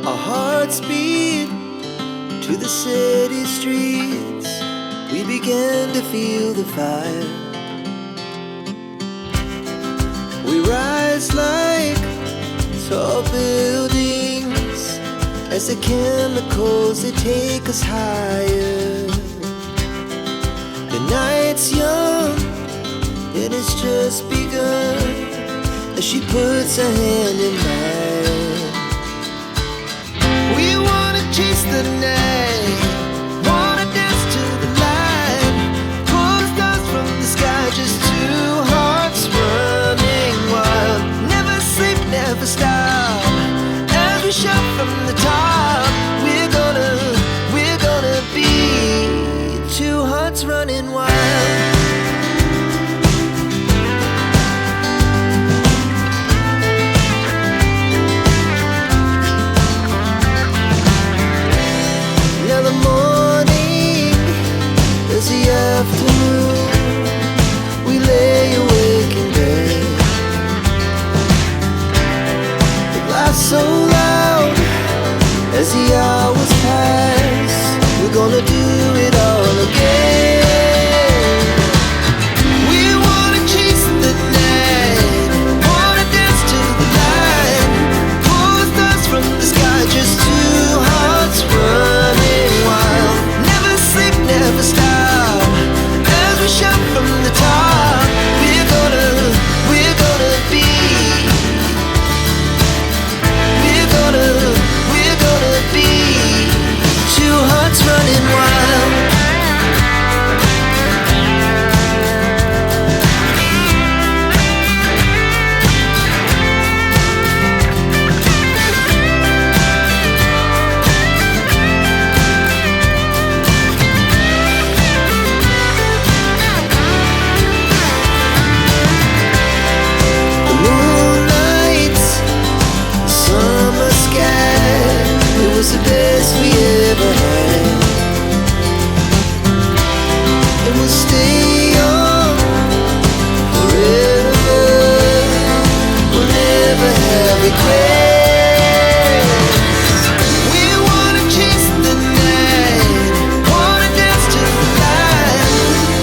Our hearts beat to the city streets. We began to feel the fire. We rise like tall buildings as the chemicals, they take us higher. The night's young, it has just begun as she puts her hand in mine. We wanna chase the night, wanna dance to the light, pull the stars from the sky, just two hearts running wild. Never sleep, never stop, as we shout from the top. We're gonna be two hearts running wild. Afternoon, we lay awake in bed. The laughs so loud as the hours pass. We're gonna do it all again. We wanna chase the night, wanna dance to the light, pull the stars from the sky, just two hearts running wild. Never sleep, never stop, we shout from the top. We're gonna be, we're gonna be two hearts running wild. The best we ever had, and we'll stay on forever. We'll never have regrets. We wanna chase the night, wanna dance to the light,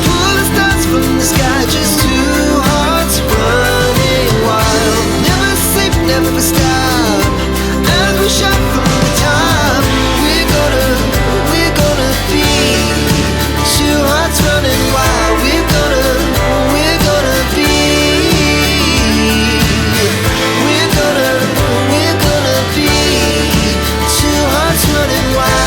pull the stars from the sky, just two hearts running wild. Never sleep, never stop, as we shout from the top. Running wild, we're gonna be, we're gonna be two hearts running wild.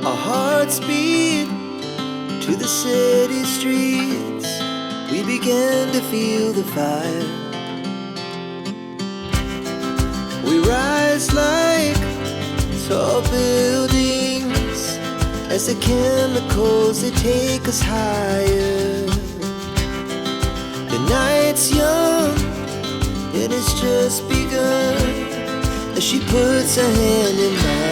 Our hearts beat to the city streets. We began to feel the fire. We rise like tall buildings as the chemicals, they take us higher. The night's young, it has just begun as she puts her hand in mine.